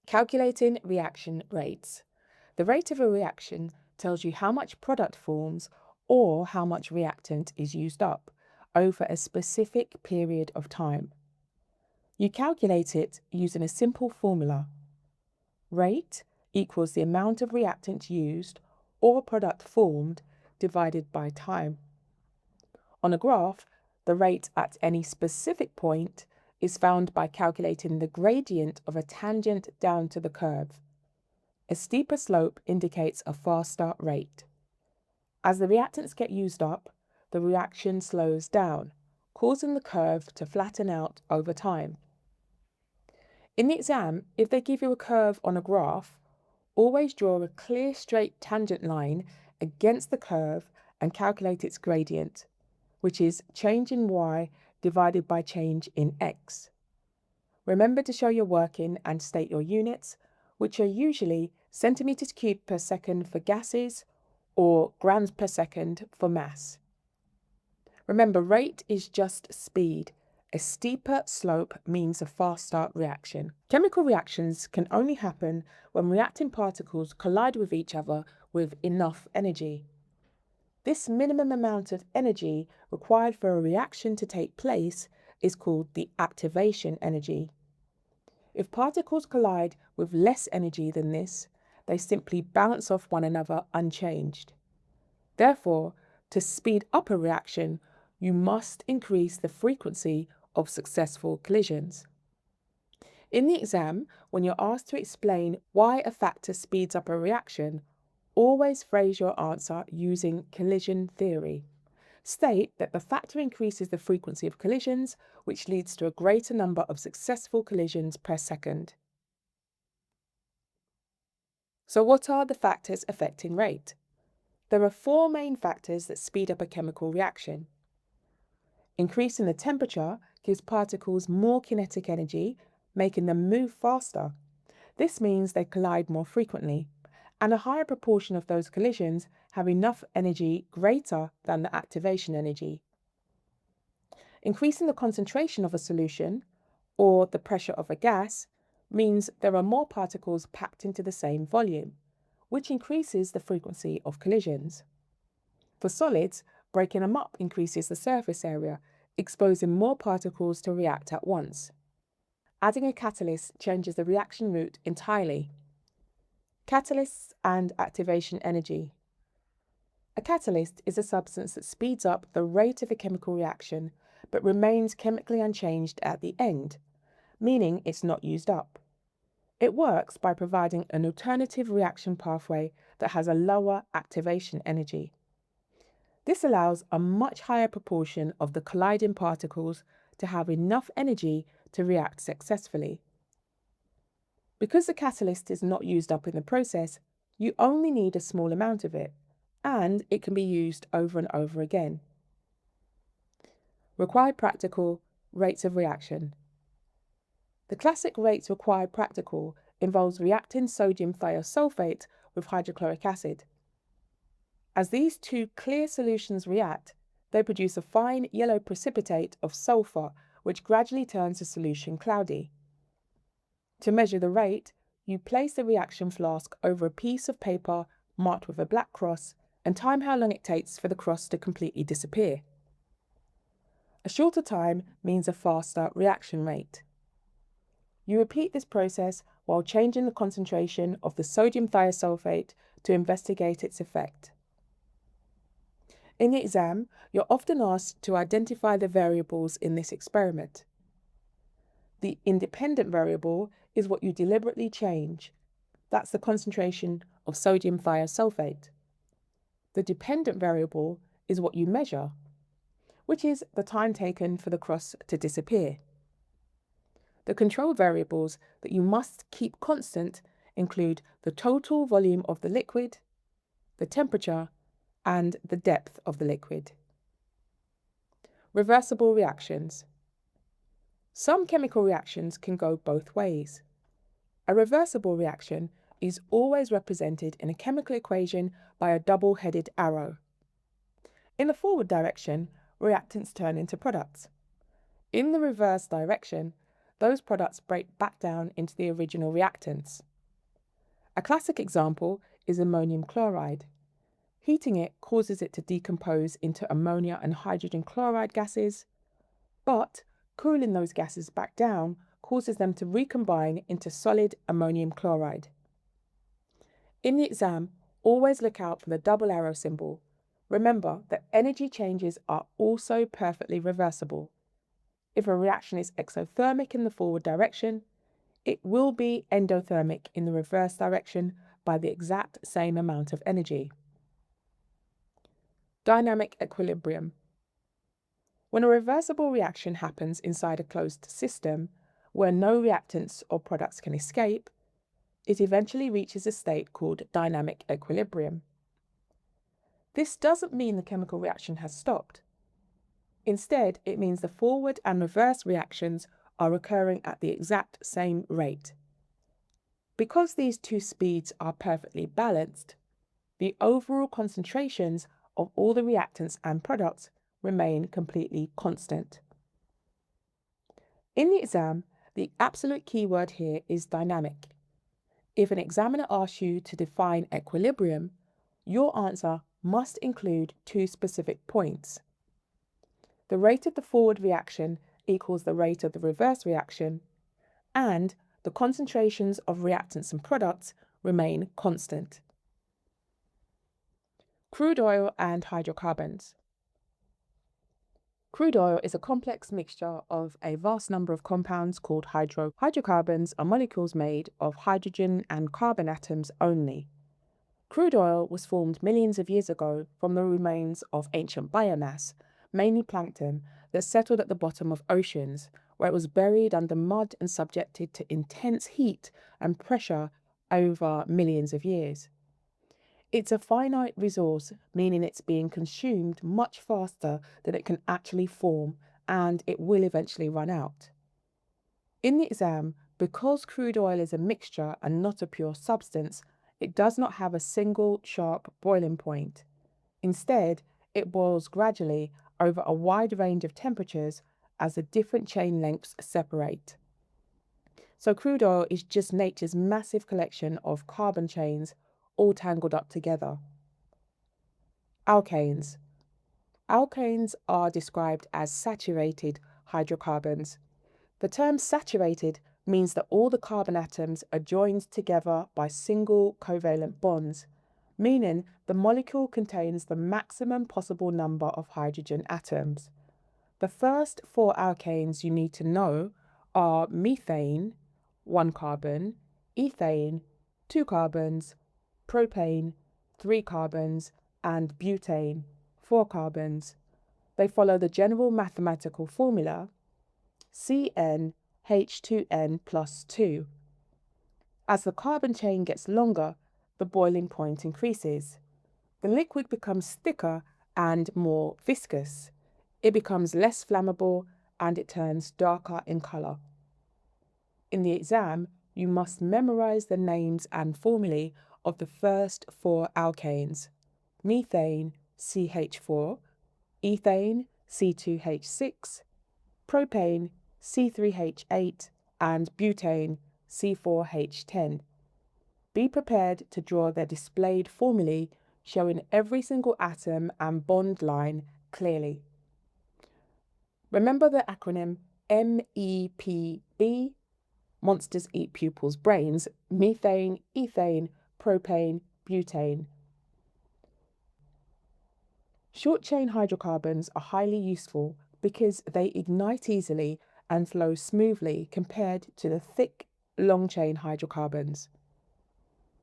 Calculating reaction rates. The rate of a reaction tells you how much product forms or how much reactant is used up over a specific period of time. You calculate it using a simple formula. Rate equals the amount of reactant used or product formed divided by time. On a graph, the rate at any specific point is found by calculating the gradient of a tangent down to the curve. A steeper slope indicates a faster rate. As the reactants get used up, the reaction slows down, causing the curve to flatten out over time. In the exam, if they give you a curve on a graph, always draw a clear straight tangent line against the curve and calculate its gradient, which is change in y divided by change in x. Remember to show your working and state your units, which are usually centimeters cubed per second for gases or grams per second for mass. Remember, rate is just speed. A steeper slope means a faster reaction. Chemical reactions can only happen when reacting particles collide with each other with enough energy. This minimum amount of energy required for a reaction to take place is called the activation energy. If particles collide with less energy than this, they simply bounce off one another unchanged. Therefore, to speed up a reaction, you must increase the frequency of successful collisions. In the exam, when you're asked to explain why a factor speeds up a reaction, always phrase your answer using collision theory. State that the factor increases the frequency of collisions, which leads to a greater number of successful collisions per second. So what are the factors affecting rate? There are four main factors that speed up a chemical reaction. Increasing the temperature gives particles more kinetic energy, making them move faster. This means they collide more frequently, and a higher proportion of those collisions have enough energy greater than the activation energy. Increasing the concentration of a solution, or the pressure of a gas, means there are more particles packed into the same volume, which increases the frequency of collisions. For solids, breaking them up increases the surface area, exposing more particles to react at once. Adding a catalyst changes the reaction route entirely. Catalysts and activation energy. A catalyst is a substance that speeds up the rate of a chemical reaction but remains chemically unchanged at the end, meaning it's not used up. It works by providing an alternative reaction pathway that has a lower activation energy. This allows a much higher proportion of the colliding particles to have enough energy to react successfully. Because the catalyst is not used up in the process, you only need a small amount of it, and it can be used over and over again. Required practical, rates of reaction. The classic rates required practical involves reacting sodium thiosulfate with hydrochloric acid. As these two clear solutions react, they produce a fine yellow precipitate of sulfur, which gradually turns the solution cloudy. To measure the rate, you place the reaction flask over a piece of paper marked with a black cross and time how long it takes for the cross to completely disappear. A shorter time means a faster reaction rate. You repeat this process while changing the concentration of the sodium thiosulfate to investigate its effect. In the exam, you're often asked to identify the variables in this experiment. The independent variable is what you deliberately change. That's the concentration of sodium thiosulfate. The dependent variable is what you measure, which is the time taken for the cross to disappear. The control variables that you must keep constant include the total volume of the liquid, the temperature, and the depth of the liquid. Reversible reactions. Some chemical reactions can go both ways. A reversible reaction is always represented in a chemical equation by a double-headed arrow. In the forward direction, reactants turn into products. In the reverse direction, those products break back down into the original reactants. A classic example is ammonium chloride. Heating it causes it to decompose into ammonia and hydrogen chloride gases, but cooling those gases back down causes them to recombine into solid ammonium chloride. In the exam, always look out for the double arrow symbol. Remember that energy changes are also perfectly reversible. If a reaction is exothermic in the forward direction, it will be endothermic in the reverse direction by the exact same amount of energy. Dynamic equilibrium. When a reversible reaction happens inside a closed system, where no reactants or products can escape, it eventually reaches a state called dynamic equilibrium. This doesn't mean the chemical reaction has stopped. Instead, it means the forward and reverse reactions are occurring at the exact same rate. Because these two speeds are perfectly balanced, the overall concentrations of all the reactants and products remain completely constant. In the exam, the absolute keyword here is dynamic. If an examiner asks you to define equilibrium, your answer must include two specific points. The rate of the forward reaction equals the rate of the reverse reaction, and the concentrations of reactants and products remain constant. Crude oil and hydrocarbons. Crude oil is a complex mixture of a vast number of compounds called hydrocarbons are molecules made of hydrogen and carbon atoms only. Crude oil was formed millions of years ago from the remains of ancient biomass, mainly plankton, that settled at the bottom of oceans, where it was buried under mud and subjected to intense heat and pressure over millions of years. It's a finite resource, meaning it's being consumed much faster than it can actually form, and it will eventually run out. In the exam, because crude oil is a mixture and not a pure substance, it does not have a single sharp boiling point. Instead, it boils gradually over a wide range of temperatures as the different chain lengths separate. So crude oil is just nature's massive collection of carbon chains all tangled up together. Alkanes. Alkanes are described as saturated hydrocarbons. The term saturated means that all the carbon atoms are joined together by single covalent bonds, meaning the molecule contains the maximum possible number of hydrogen atoms. The first four alkanes you need to know are methane, 1 carbon, ethane, 2 carbons, propane, 3 carbons, and butane, 4 carbons. They follow the general mathematical formula CnH2n plus 2. As the carbon chain gets longer, the boiling point increases. The liquid becomes thicker and more viscous. It becomes less flammable and it turns darker in colour. In the exam, you must memorize the names and formulae of the first four alkanes: methane, CH4, ethane, C2H6, propane, C3H8, and butane, C4H10. Be prepared to draw their displayed formulae showing every single atom and bond line clearly. Remember the acronym MEPB? Monsters eat pupils' brains: methane, ethane, propane, butane. Short-chain hydrocarbons are highly useful because they ignite easily and flow smoothly compared to the thick, long-chain hydrocarbons.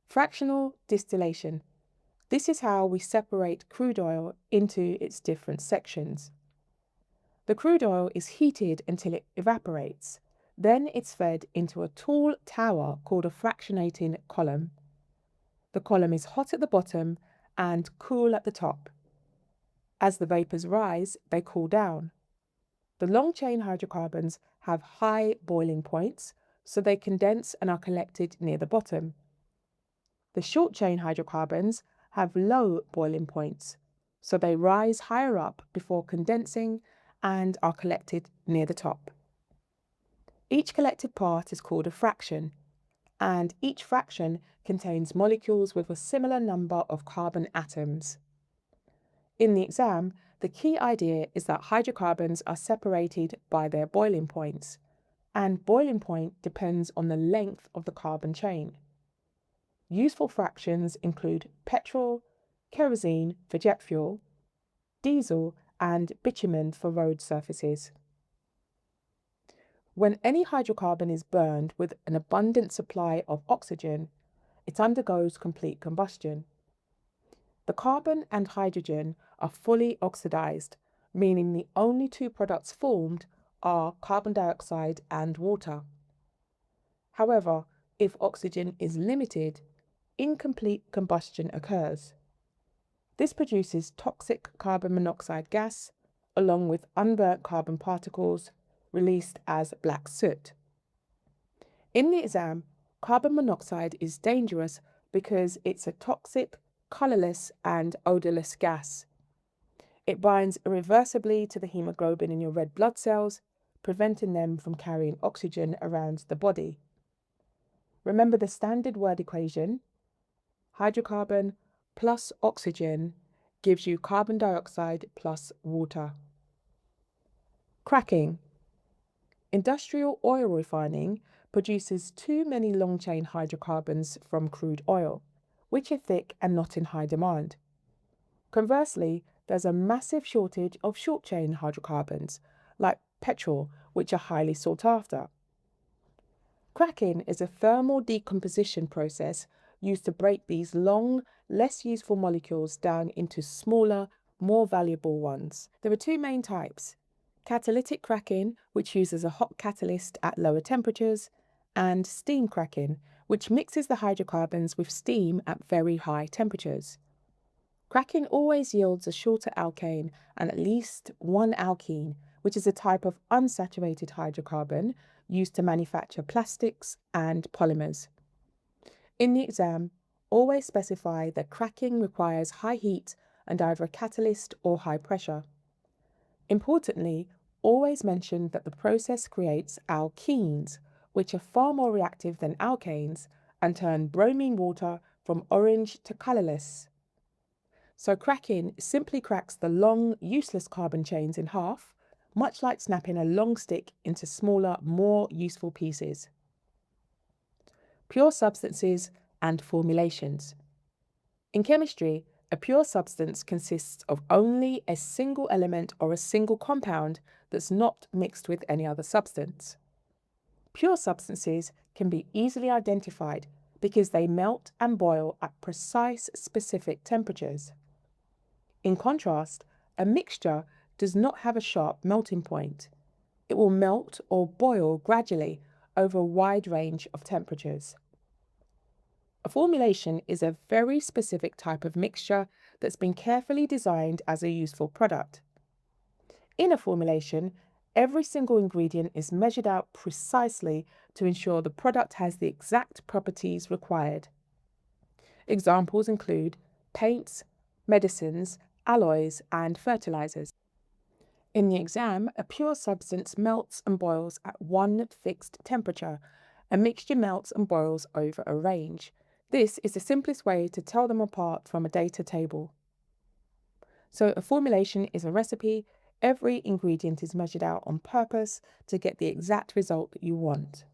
Fractional distillation. This is how we separate crude oil into its different sections. The crude oil is heated until it evaporates. Then it's fed into a tall tower called a fractionating column. The column is hot at the bottom and cool at the top. As the vapours rise, they cool down. The long-chain hydrocarbons have high boiling points, so they condense and are collected near the bottom. The short-chain hydrocarbons have low boiling points, so they rise higher up before condensing and are collected near the top. Each collected part is called a fraction, and each fraction contains molecules with a similar number of carbon atoms. In the exam, the key idea is that hydrocarbons are separated by their boiling points, and boiling point depends on the length of the carbon chain. Useful fractions include petrol, kerosene for jet fuel, diesel, and bitumen for road surfaces. When any hydrocarbon is burned with an abundant supply of oxygen, it undergoes complete combustion. The carbon and hydrogen are fully oxidized, meaning the only two products formed are carbon dioxide and water. However, if oxygen is limited, incomplete combustion occurs. This produces toxic carbon monoxide gas, along with unburnt carbon particles released as black soot. In the exam, carbon monoxide is dangerous because it's a toxic, colourless and odourless gas. It binds irreversibly to the hemoglobin in your red blood cells, preventing them from carrying oxygen around the body. Remember the standard word equation: hydrocarbon plus oxygen gives you carbon dioxide plus water. Cracking. Industrial oil refining produces too many long-chain hydrocarbons from crude oil, which are thick and not in high demand. Conversely, there's a massive shortage of short-chain hydrocarbons, like petrol, which are highly sought after. Cracking is a thermal decomposition process used to break these long, less useful molecules down into smaller, more valuable ones. There are two main types: catalytic cracking, which uses a hot catalyst at lower temperatures, and steam cracking, which mixes the hydrocarbons with steam at very high temperatures. Cracking always yields a shorter alkane and at least one alkene, which is a type of unsaturated hydrocarbon used to manufacture plastics and polymers. In the exam, always specify that cracking requires high heat and either a catalyst or high pressure. Importantly, always mention that the process creates alkenes, which are far more reactive than alkanes and turn bromine water from orange to colourless. So cracking simply cracks the long, useless carbon chains in half, much like snapping a long stick into smaller, more useful pieces. Pure substances and formulations. In chemistry, a pure substance consists of only a single element or a single compound that's not mixed with any other substance. Pure substances can be easily identified because they melt and boil at precise specific temperatures. In contrast, a mixture does not have a sharp melting point. It will melt or boil gradually over a wide range of temperatures. A formulation is a very specific type of mixture that's been carefully designed as a useful product. In a formulation, every single ingredient is measured out precisely to ensure the product has the exact properties required. Examples include paints, medicines, alloys, and fertilizers. In the exam, a pure substance melts and boils at one fixed temperature. A mixture melts and boils over a range. This is the simplest way to tell them apart from a data table. So a formulation is a recipe. Every ingredient is measured out on purpose to get the exact result that you want.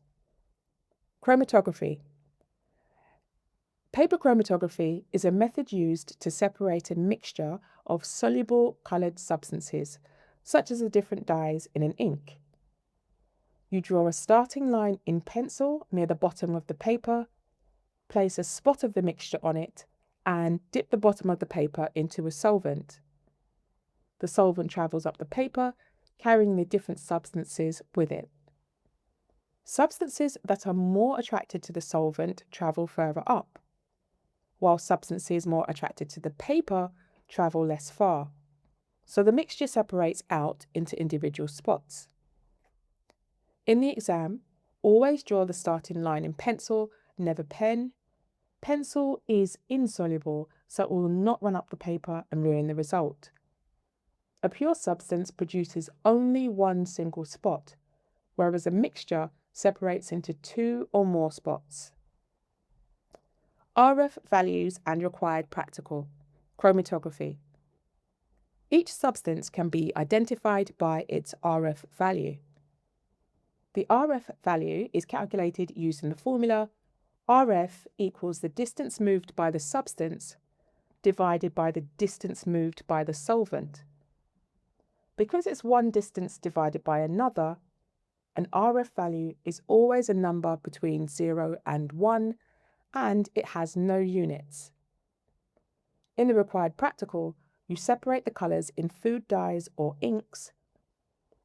Chromatography. Paper chromatography is a method used to separate a mixture of soluble coloured substances, such as the different dyes in an ink. You draw a starting line in pencil near the bottom of the paper, place a spot of the mixture on it, and dip the bottom of the paper into a solvent. The solvent travels up the paper, carrying the different substances with it. Substances that are more attracted to the solvent travel further up, while substances more attracted to the paper travel less far. So the mixture separates out into individual spots. In the exam, always draw the starting line in pencil, never pen. Pencil is insoluble, so it will not run up the paper and ruin the result. A pure substance produces only one single spot, whereas a mixture separates into 2 or more spots. RF values and required practical. Chromatography. Each substance can be identified by its RF value. The RF value is calculated using the formula RF equals the distance moved by the substance divided by the distance moved by the solvent. Because it's one distance divided by another, an RF value is always a number between 0 and 1, and it has no units. In the required practical, you separate the colours in food dyes or inks,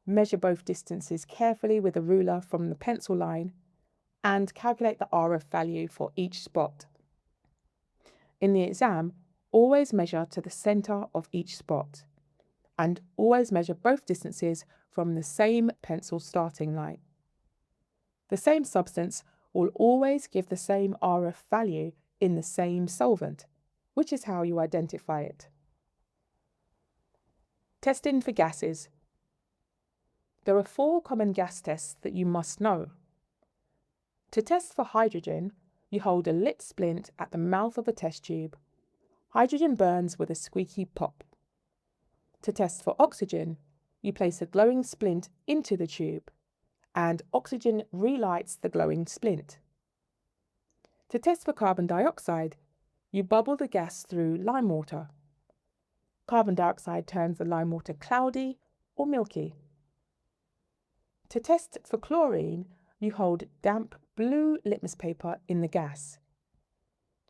measure both distances carefully with a ruler from the pencil line, and calculate the RF value for each spot. In the exam, always measure to the centre of each spot, and always measure both distances from the same pencil starting line. The same substance will always give the same RF value in the same solvent, which is how you identify it. Testing for gases. There are 4 common gas tests that you must know. To test for hydrogen, you hold a lit splint at the mouth of a test tube. Hydrogen burns with a squeaky pop. To test for oxygen, you place a glowing splint into the tube, and oxygen relights the glowing splint. To test for carbon dioxide, you bubble the gas through lime water. Carbon dioxide turns the lime water cloudy or milky. To test for chlorine, you hold damp blue litmus paper in the gas.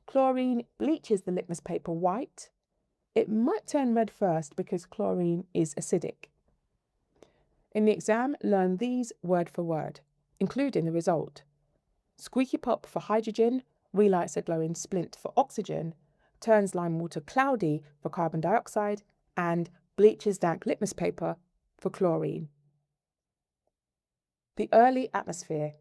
Chlorine bleaches the litmus paper white. It might turn red first because chlorine is acidic. In the exam, learn these word for word, including the result. Squeaky pop for hydrogen, relights a glowing splint for oxygen, turns lime water cloudy for carbon dioxide, and bleaches damp litmus paper for chlorine. The early atmosphere.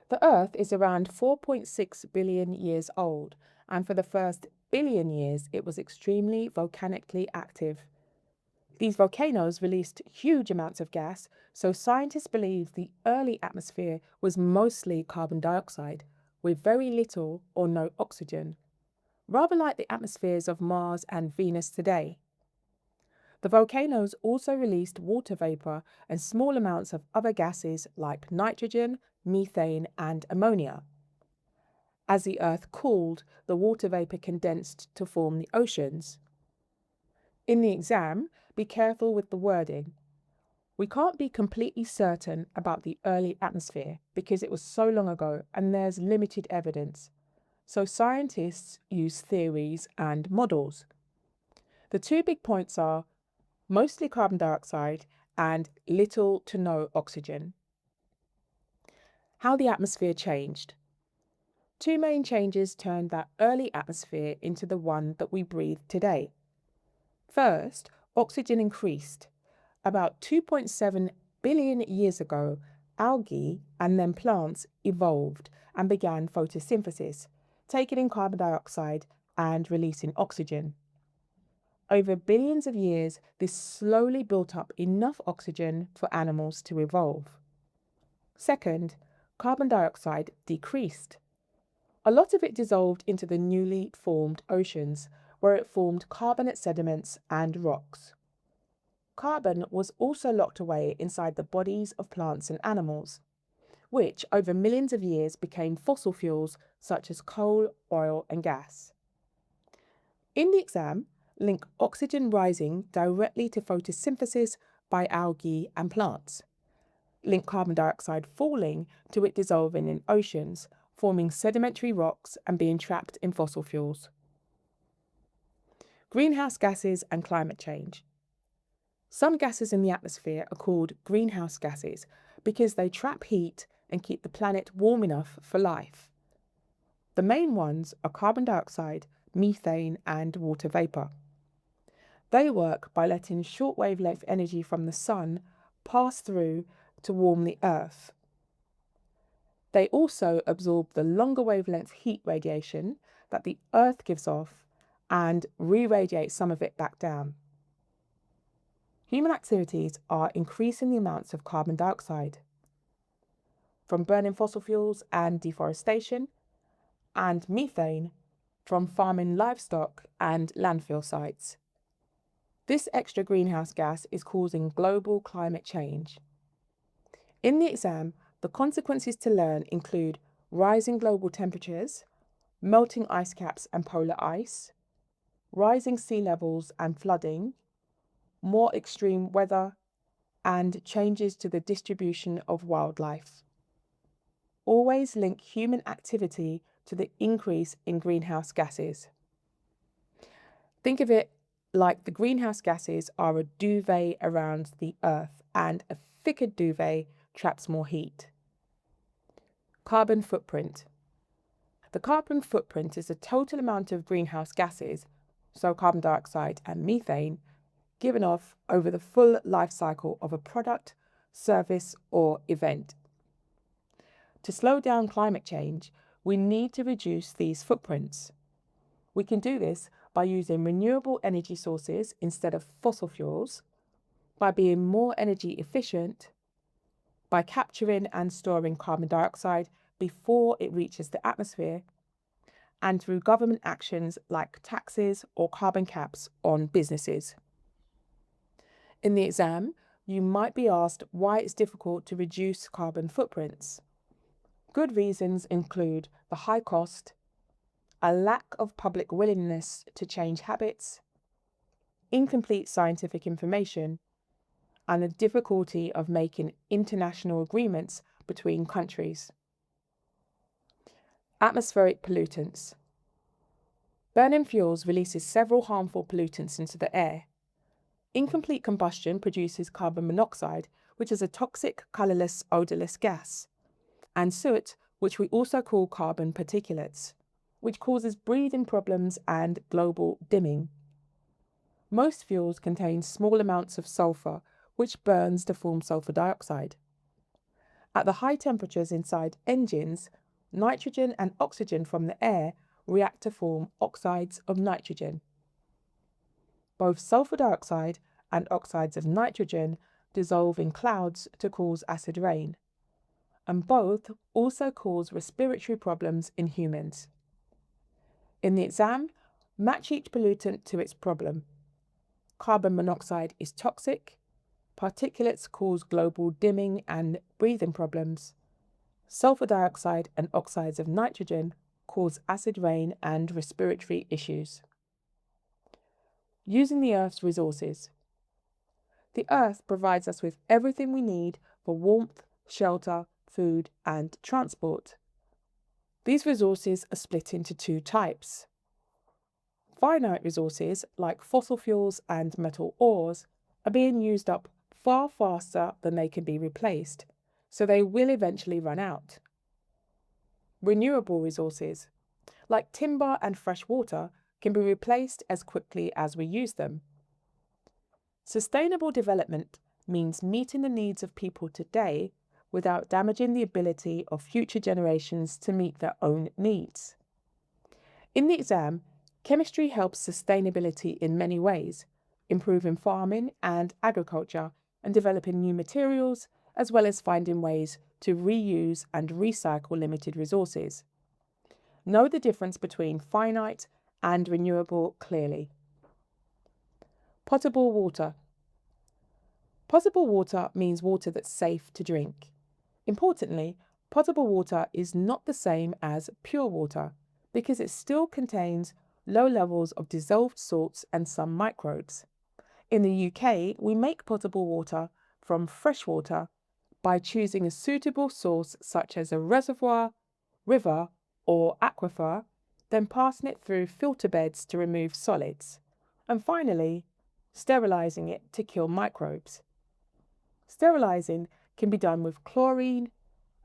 The Earth is around 4.6 billion years old, and for the first billion years it was extremely volcanically active. These volcanoes released huge amounts of gas, so scientists believe the early atmosphere was mostly carbon dioxide, with very little or no oxygen, rather like the atmospheres of Mars and Venus today. The volcanoes also released water vapour and small amounts of other gases like nitrogen, methane, and ammonia. As the Earth cooled, the water vapour condensed to form the oceans. In the exam, be careful with the wording. We can't be completely certain about the early atmosphere because it was so long ago and there's limited evidence. So scientists use theories and models. The 2 big points are mostly carbon dioxide and little to no oxygen. How the atmosphere changed. 2 main changes turned that early atmosphere into the one that we breathe today. First, oxygen increased. About 2.7 billion years ago, algae and then plants evolved and began photosynthesis, taking in carbon dioxide and releasing oxygen. Over billions of years, this slowly built up enough oxygen for animals to evolve. Second, carbon dioxide decreased. A lot of it dissolved into the newly formed oceans, where it formed carbonate sediments and rocks. Carbon was also locked away inside the bodies of plants and animals, which over millions of years became fossil fuels such as coal, oil, and gas. In the exam, link oxygen rising directly to photosynthesis by algae and plants. Link carbon dioxide falling to it dissolving in oceans, forming sedimentary rocks and being trapped in fossil fuels. Greenhouse gases and climate change. Some gases in the atmosphere are called greenhouse gases because they trap heat and keep the planet warm enough for life. The main ones are carbon dioxide, methane, and water vapour. They work by letting short wavelength energy from the sun pass through to warm the Earth. They also absorb the longer wavelength heat radiation that the Earth gives off and re-radiate some of it back down. Human activities are increasing the amounts of carbon dioxide. from burning fossil fuels and deforestation, and methane from farming livestock and landfill sites. This extra greenhouse gas is causing global climate change. In the exam, the consequences to learn include rising global temperatures, melting ice caps and polar ice, rising sea levels and flooding, more extreme weather, and changes to the distribution of wildlife. Always link human activity to the increase in greenhouse gases. Think of it like the greenhouse gases are a duvet around the Earth, and a thicker duvet traps more heat. Carbon footprint. The carbon footprint is the total amount of greenhouse gases, so carbon dioxide and methane, given off over the full life cycle of a product, service, or event. To slow down climate change, we need to reduce these footprints. We can do this by using renewable energy sources instead of fossil fuels, by being more energy efficient, by capturing and storing carbon dioxide before it reaches the atmosphere, and through government actions like taxes or carbon caps on businesses. In the exam, you might be asked why it's difficult to reduce carbon footprints. Good reasons include the high cost, a lack of public willingness to change habits, incomplete scientific information, and the difficulty of making international agreements between countries. Atmospheric pollutants. Burning fuels releases several harmful pollutants into the air. Incomplete combustion produces carbon monoxide, which is a toxic, colourless, odourless gas, and soot, which we also call carbon particulates, which causes breathing problems and global dimming. Most fuels contain small amounts of sulphur, which burns to form sulphur dioxide. At the high temperatures inside engines, nitrogen and oxygen from the air react to form oxides of nitrogen. Both sulphur dioxide and oxides of nitrogen dissolve in clouds to cause acid rain, and both also cause respiratory problems in humans. In the exam, match each pollutant to its problem. Carbon monoxide is toxic, particulates cause global dimming and breathing problems, sulphur dioxide and oxides of nitrogen cause acid rain and respiratory issues. Using the Earth's resources. The Earth provides us with everything we need for warmth, shelter, food, and transport. These resources are split into two types. Finite resources, like fossil fuels and metal ores, are being used up far faster than they can be replaced, so they will eventually run out. Renewable resources, like timber and fresh water, can be replaced as quickly as we use them. Sustainable development means meeting the needs of people today without damaging the ability of future generations to meet their own needs. In the exam, chemistry helps sustainability in many ways, improving farming and agriculture and developing new materials, as well as finding ways to reuse and recycle limited resources. Know the difference between finite and renewable clearly. Potable water. Potable water means water that's safe to drink. Importantly, potable water is not the same as pure water because it still contains low levels of dissolved salts and some microbes. In the UK, we make potable water from fresh water by choosing a suitable source such as a reservoir, river, or aquifer, then passing it through filter beds to remove solids, and finally, sterilising it to kill microbes. Sterilising can be done with chlorine,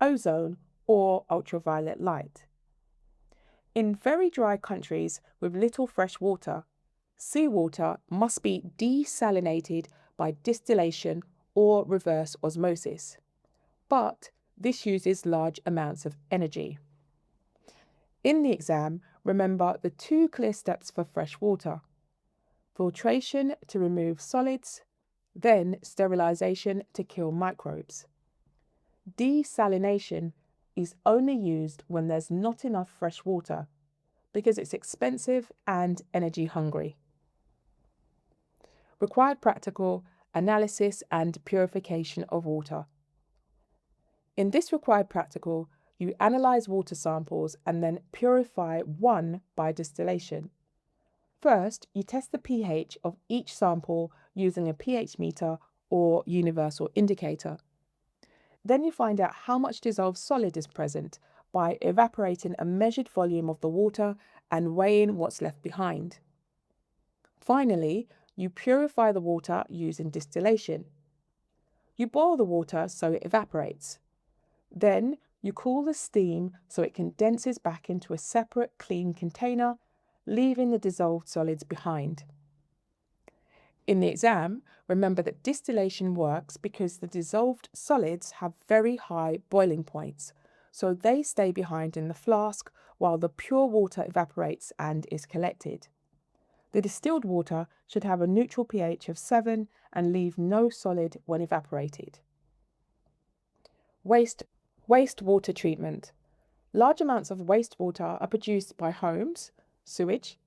ozone, or ultraviolet light. In very dry countries with little fresh water, seawater must be desalinated by distillation or reverse osmosis, but this uses large amounts of energy. In the exam, remember the two clear steps for fresh water: filtration to remove solids, then sterilisation to kill microbes. Desalination is only used when there's not enough fresh water because it's expensive and energy hungry. Required practical analysis and purification of water. In this required practical, you analyse water samples and then purify one by distillation. First, you test the pH of each sample using a pH meter or universal indicator. Then you find out how much dissolved solid is present by evaporating a measured volume of the water and weighing what's left behind. Finally, you purify the water using distillation. You boil the water so it evaporates. Then you cool the steam so it condenses back into a separate clean container, leaving the dissolved solids behind. In the exam, remember that distillation works because the dissolved solids have very high boiling points, so they stay behind in the flask while the pure water evaporates and is collected. The distilled water should have a neutral pH of 7 and leave no solid when evaporated. Wastewater treatment. Large amounts of wastewater are produced by homes, sewage,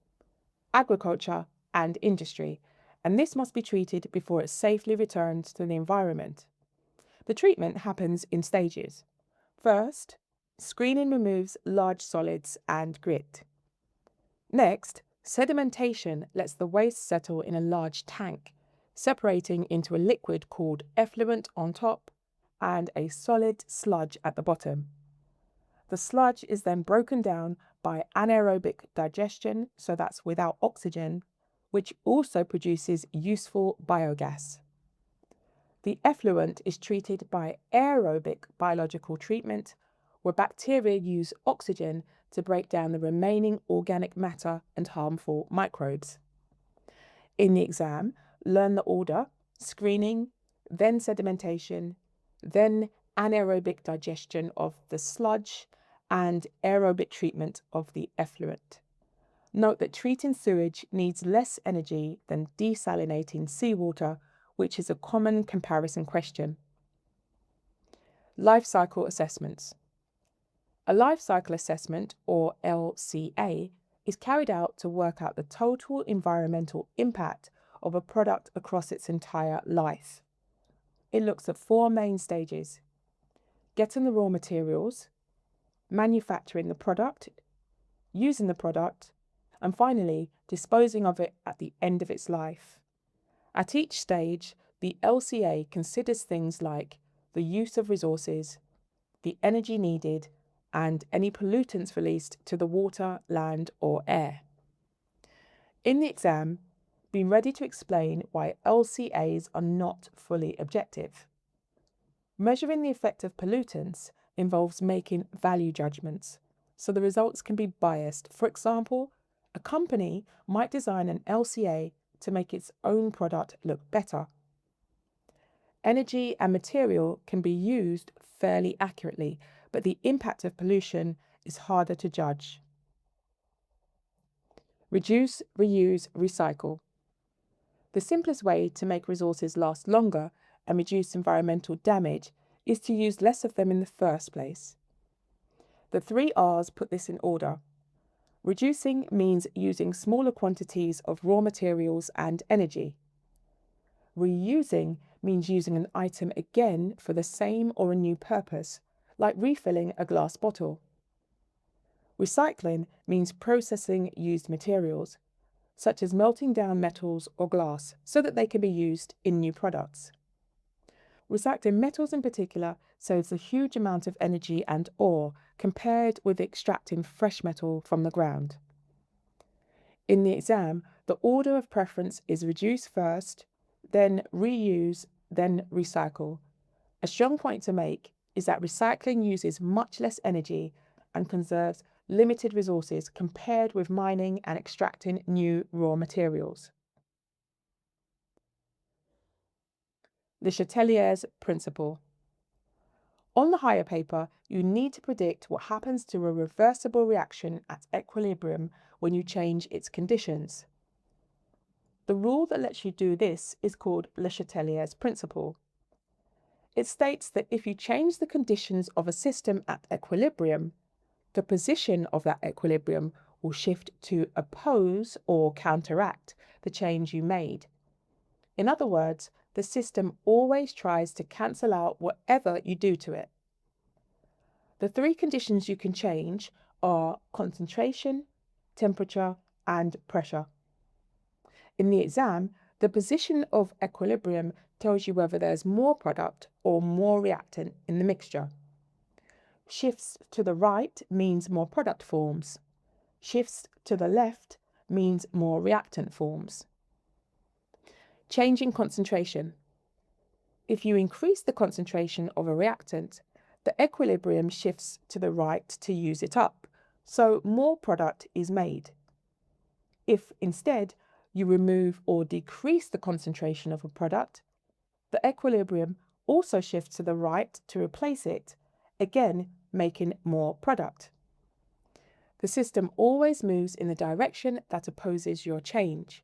agriculture, and industry, and this must be treated before it safely returns to the environment. The treatment happens in stages. First, screening removes large solids and grit. Next, sedimentation lets the waste settle in a large tank, separating into a liquid called effluent on top and a solid sludge at the bottom. The sludge is then broken down by anaerobic digestion, so that's without oxygen, which also produces useful biogas. The effluent is treated by aerobic biological treatment, where bacteria use oxygen to break down the remaining organic matter and harmful microbes. In the exam, learn the order: screening, then sedimentation, then anaerobic digestion of the sludge, and aerobic treatment of the effluent. Note that treating sewage needs less energy than desalinating seawater, which is a common comparison question. Life cycle assessments. A life cycle assessment, or LCA, is carried out to work out the total environmental impact of a product across its entire life. It looks at 4 main stages: getting the raw materials, manufacturing the product, using the product, and finally disposing of it at the end of its life. At each stage, the LCA considers things like the use of resources, the energy needed, and any pollutants released to the water, land, or air. In the exam, be ready to explain why LCAs are not fully objective. Measuring the effect of pollutants involves making value judgments, so the results can be biased. For example, a company might design an LCA to make its own product look better. Energy and material can be used fairly accurately, but the impact of pollution is harder to judge. Reduce, reuse, recycle. The simplest way to make resources last longer and reduce environmental damage is to use less of them in the first place. The 3 R's put this in order. Reducing means using smaller quantities of raw materials and energy. Reusing means using an item again for the same or a new purpose, like refilling a glass bottle. Recycling means processing used materials, such as melting down metals or glass, so that they can be used in new products. Recycling metals in particular saves a huge amount of energy and ore compared with extracting fresh metal from the ground. In the exam, the order of preference is reduce first, then reuse, then recycle. A strong point to make is that recycling uses much less energy and conserves limited resources compared with mining and extracting new raw materials. The Chatelier's principle. On the higher paper, you need to predict what happens to a reversible reaction at equilibrium when you change its conditions. The rule that lets you do this is called Le Chatelier's principle. It states that if you change the conditions of a system at equilibrium, the position of that equilibrium will shift to oppose or counteract the change you made. In other words, the system always tries to cancel out whatever you do to it. The three conditions you can change are concentration, temperature, and pressure. In the exam, the position of equilibrium tells you whether there's more product or more reactant in the mixture. Shifts to the right means more product forms. Shifts to the left means more reactant forms. Changing concentration. If you increase the concentration of a reactant, the equilibrium shifts to the right to use it up, so more product is made. If instead you remove or decrease the concentration of a product, the equilibrium also shifts to the right to replace it, again making more product. The system always moves in the direction that opposes your change,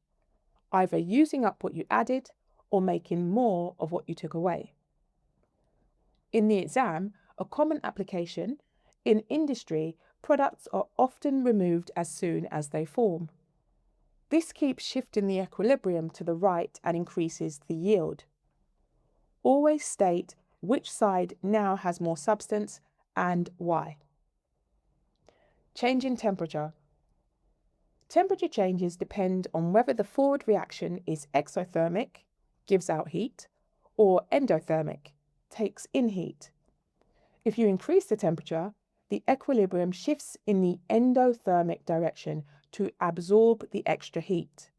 either using up what you added or making more of what you took away. In the exam, a common application, in industry, products are often removed as soon as they form. This keeps shifting the equilibrium to the right and increases the yield. Always state which side now has more substance and why. Change in temperature. Temperature changes depend on whether the forward reaction is exothermic, gives out heat, or endothermic, takes in heat. If you increase the temperature, the equilibrium shifts in the endothermic direction to absorb the extra heat.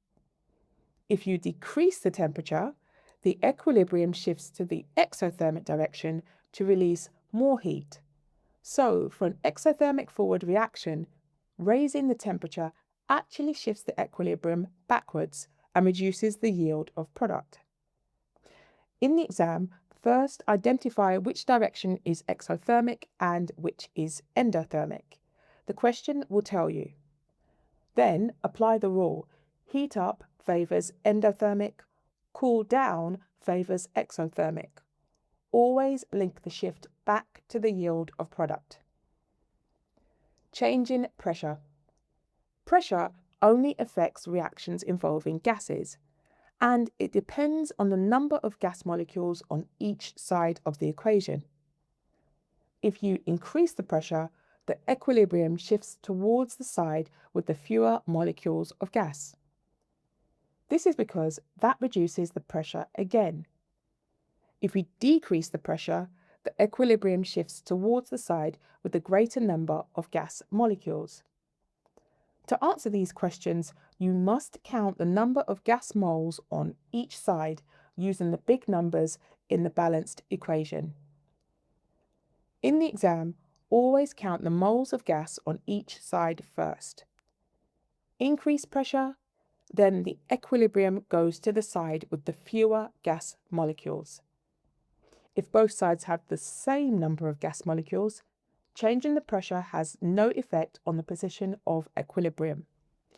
If you decrease the temperature, the equilibrium shifts to the exothermic direction to release more heat. So, for an exothermic forward reaction, raising the temperature actually shifts the equilibrium backwards and reduces the yield of product. In the exam, first identify which direction is exothermic and which is endothermic. The question will tell you. Then apply the rule. Heat up favours endothermic, cool down favours exothermic. Always link the shift back to the yield of product. Change in pressure. Pressure only affects reactions involving gases, and it depends on the number of gas molecules on each side of the equation. If you increase the pressure, the equilibrium shifts towards the side with the fewer molecules of gas. This is because that reduces the pressure again. If we decrease the pressure, the equilibrium shifts towards the side with the greater number of gas molecules. To answer these questions, you must count the number of gas moles on each side using the big numbers in the balanced equation. In the exam, always count the moles of gas on each side first. Increase pressure, then the equilibrium goes to the side with the fewer gas molecules. If both sides have the same number of gas molecules, changing the pressure has no effect on the position of equilibrium.